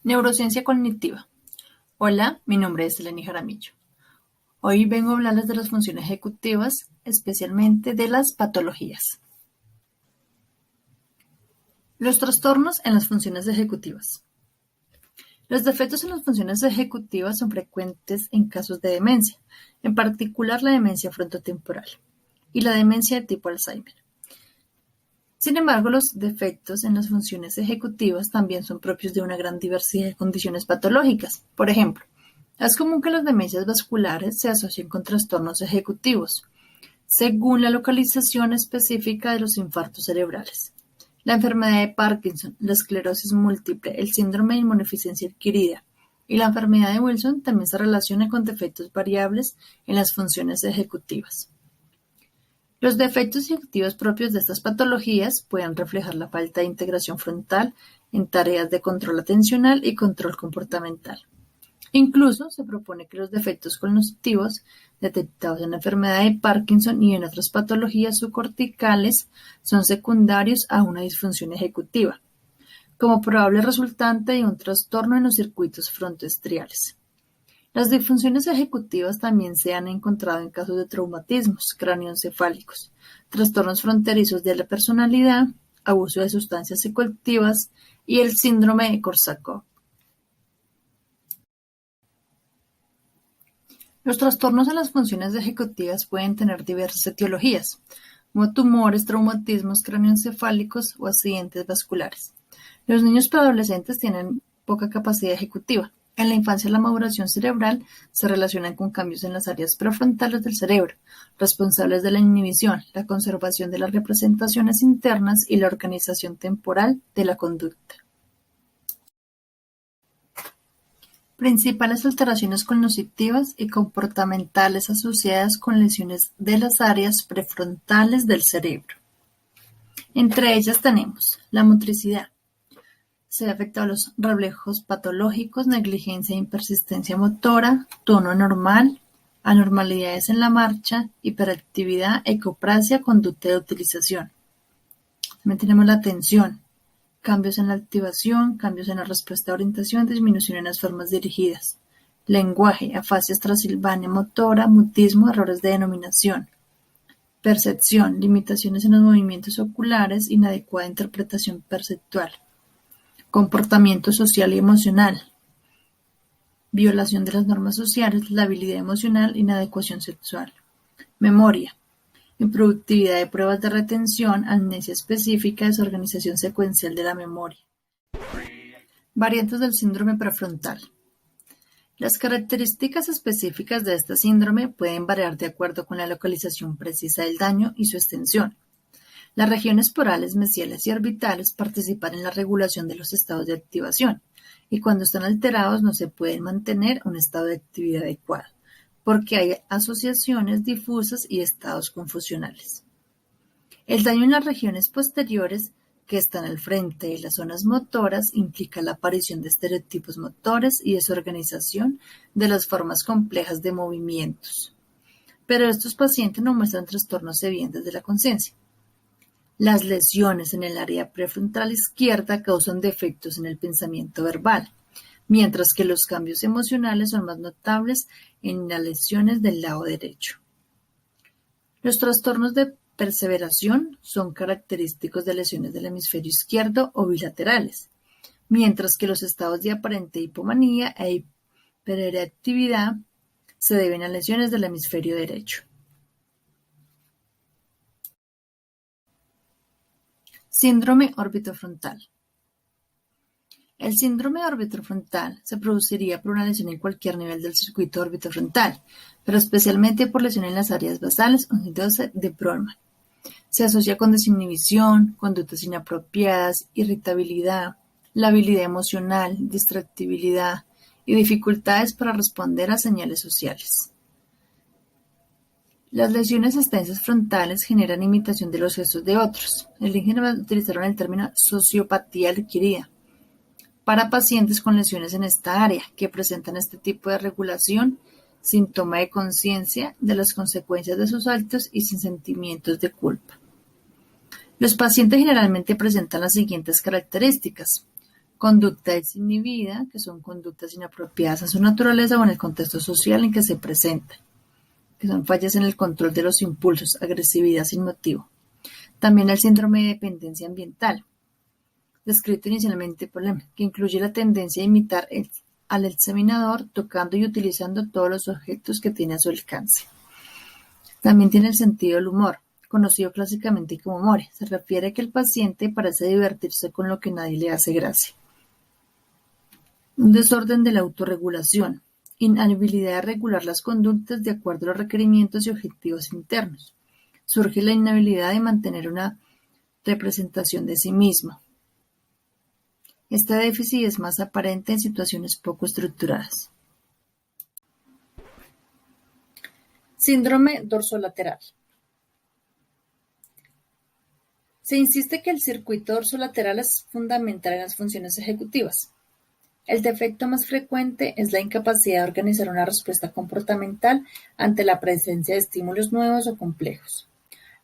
Neurociencia cognitiva. Hola, mi nombre es Eleni Jaramillo. Hoy vengo a hablarles de las funciones ejecutivas, especialmente de las patologías. Los trastornos en las funciones ejecutivas. Los defectos en las funciones ejecutivas son frecuentes en casos de demencia, en particular la demencia frontotemporal y la demencia de tipo Alzheimer. Sin embargo, los defectos en las funciones ejecutivas también son propios de una gran diversidad de condiciones patológicas. Por ejemplo, es común que las demencias vasculares se asocien con trastornos ejecutivos, según la localización específica de los infartos cerebrales. La enfermedad de Parkinson, la esclerosis múltiple, el síndrome de inmunodeficiencia adquirida y la enfermedad de Wilson también se relacionan con defectos variables en las funciones ejecutivas. Los defectos ejecutivos propios de estas patologías pueden reflejar la falta de integración frontal en tareas de control atencional y control comportamental. Incluso se propone que los defectos cognitivos detectados en la enfermedad de Parkinson y en otras patologías subcorticales son secundarios a una disfunción ejecutiva, como probable resultante de un trastorno en los circuitos frontoestriales. Las disfunciones ejecutivas también se han encontrado en casos de traumatismos cráneoencefálicos, trastornos fronterizos de la personalidad, abuso de sustancias psicoactivas y el síndrome de Korsakoff. Los trastornos en las funciones ejecutivas pueden tener diversas etiologías, como tumores, traumatismos cráneoencefálicos o accidentes vasculares. Los niños preadolescentes tienen poca capacidad ejecutiva. En la infancia, la maduración cerebral se relaciona con cambios en las áreas prefrontales del cerebro, responsables de la inhibición, la conservación de las representaciones internas y la organización temporal de la conducta. Principales alteraciones cognitivas y comportamentales asociadas con lesiones de las áreas prefrontales del cerebro. Entre ellas tenemos la motricidad. Se ve afectado los reflejos patológicos, negligencia e impersistencia motora, tono anormal, anormalidades en la marcha, hiperactividad, ecoprasia, conducta de utilización. También tenemos la atención, cambios en la activación, cambios en la respuesta de orientación, disminución en las formas dirigidas. Lenguaje, afasia extrasilvánea motora, mutismo, errores de denominación. Percepción, limitaciones en los movimientos oculares, inadecuada interpretación perceptual. Comportamiento social y emocional, violación de las normas sociales, labilidad emocional, inadecuación sexual. Memoria, improductividad de pruebas de retención, amnesia específica, desorganización secuencial de la memoria. Variantes del síndrome prefrontal. Las características específicas de este síndrome pueden variar de acuerdo con la localización precisa del daño y su extensión. Las regiones porales, mesiales y orbitales participan en la regulación de los estados de activación y cuando están alterados no se puede mantener un estado de actividad adecuado, porque hay asociaciones difusas y estados confusionales. El daño en las regiones posteriores, que están al frente de las zonas motoras, implica la aparición de estereotipos motores y desorganización de las formas complejas de movimientos. Pero estos pacientes no muestran trastornos evidentes de la conciencia. Las lesiones en el área prefrontal izquierda causan defectos en el pensamiento verbal, mientras que los cambios emocionales son más notables en las lesiones del lado derecho. Los trastornos de perseveración son característicos de lesiones del hemisferio izquierdo o bilaterales, mientras que los estados de aparente hipomanía e hiperactividad se deben a lesiones del hemisferio derecho. Síndrome orbitofrontal. El síndrome orbitofrontal se produciría por una lesión en cualquier nivel del circuito orbitofrontal, pero especialmente por lesión en las áreas basales o síndrome de Brodmann. Se asocia con desinhibición, conductas inapropiadas, irritabilidad, labilidad emocional, distractibilidad y dificultades para responder a señales sociales. Las lesiones extensas frontales generan imitación de los gestos de otros. El ingeniero utilizaron el término sociopatía adquirida para pacientes con lesiones en esta área que presentan este tipo de regulación sin toma de conciencia de las consecuencias de sus actos y sin sentimientos de culpa. Los pacientes generalmente presentan las siguientes características: Conducta desinhibida, que son conductas inapropiadas a su naturaleza o en el contexto social en que se presentan, que son fallas en el control de los impulsos, agresividad sin motivo. También el síndrome de dependencia ambiental, descrito inicialmente por Lem, que incluye la tendencia a imitar al examinador tocando y utilizando todos los objetos que tiene a su alcance. También tiene el sentido del humor, conocido clásicamente como humor. Se refiere a que el paciente parece divertirse con lo que nadie le hace gracia. Un desorden de la autorregulación, inhabilidad de regular las conductas de acuerdo a los requerimientos y objetivos internos. Surge la inhabilidad de mantener una representación de sí mismo. Este déficit es más aparente en situaciones poco estructuradas. Síndrome dorsolateral. Se insiste que el circuito dorsolateral es fundamental en las funciones ejecutivas. El defecto más frecuente es la incapacidad de organizar una respuesta comportamental ante la presencia de estímulos nuevos o complejos.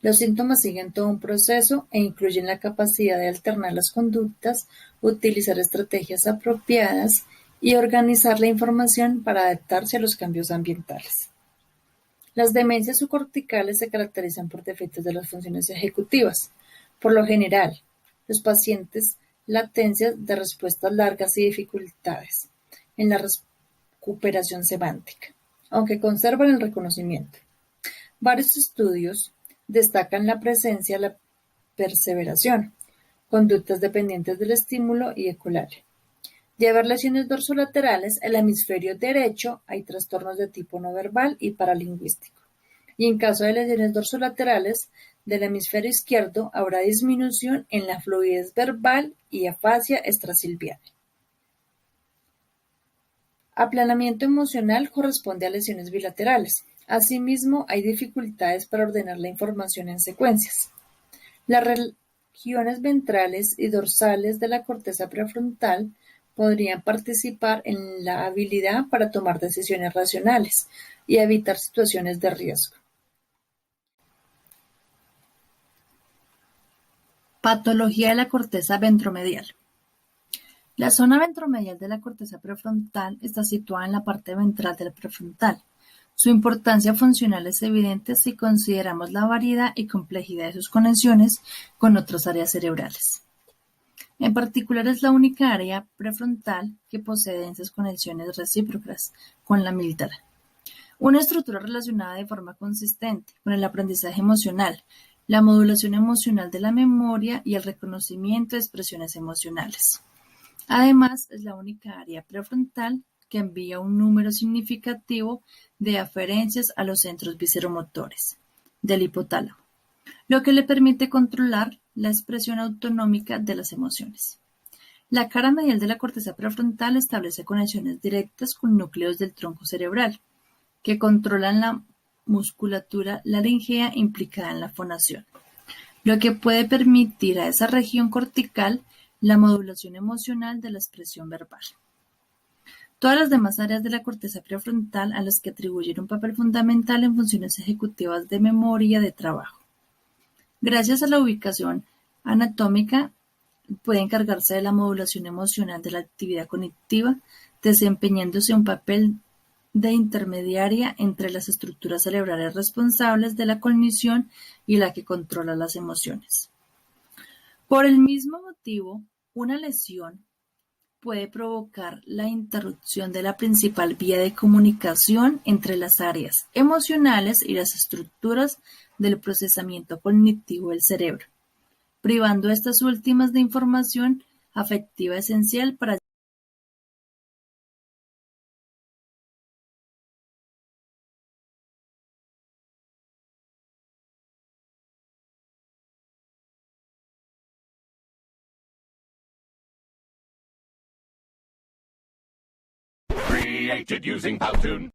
Los síntomas siguen todo un proceso e incluyen la capacidad de alternar las conductas, utilizar estrategias apropiadas y organizar la información para adaptarse a los cambios ambientales. Las demencias subcorticales se caracterizan por defectos de las funciones ejecutivas. Por lo general, los pacientes latencias de respuestas largas y dificultades en la recuperación semántica, aunque conservan el reconocimiento. Varios estudios destacan la presencia de la perseveración, conductas dependientes del estímulo y ecolalia. De haber lesiones dorsolaterales, en el hemisferio derecho hay trastornos de tipo no verbal y paralingüístico. Y en caso de lesiones dorsolaterales del hemisferio izquierdo, habrá disminución en la fluidez verbal y afasia extrasilbiana. Aplanamiento emocional corresponde a lesiones bilaterales. Asimismo, hay dificultades para ordenar la información en secuencias. Las regiones ventrales y dorsales de la corteza prefrontal podrían participar en la habilidad para tomar decisiones racionales y evitar situaciones de riesgo. Patología de la corteza ventromedial. La zona ventromedial de la corteza prefrontal está situada en la parte ventral del prefrontal. Su importancia funcional es evidente si consideramos la variedad y complejidad de sus conexiones con otras áreas cerebrales. En particular, es la única área prefrontal que posee densas conexiones recíprocas con la amígdala, una estructura relacionada de forma consistente con el aprendizaje emocional, la modulación emocional de la memoria y el reconocimiento de expresiones emocionales. Además, es la única área prefrontal que envía un número significativo de aferencias a los centros visceromotores del hipotálamo, lo que le permite controlar la expresión autonómica de las emociones. La cara medial de la corteza prefrontal establece conexiones directas con núcleos del tronco cerebral, que controlan la musculatura laringea implicada en la fonación, lo que puede permitir a esa región cortical la modulación emocional de la expresión verbal. Todas las demás áreas de la corteza prefrontal a las que atribuyen un papel fundamental en funciones ejecutivas de memoria de trabajo. Gracias a la ubicación anatómica, puede encargarse de la modulación emocional de la actividad cognitiva, desempeñándose un papel de intermediaria entre las estructuras cerebrales responsables de la cognición y la que controla las emociones. Por el mismo motivo, una lesión puede provocar la interrupción de la principal vía de comunicación entre las áreas emocionales y las estructuras del procesamiento cognitivo del cerebro, privando a estas últimas de información afectiva esencial para Created using Powtoon.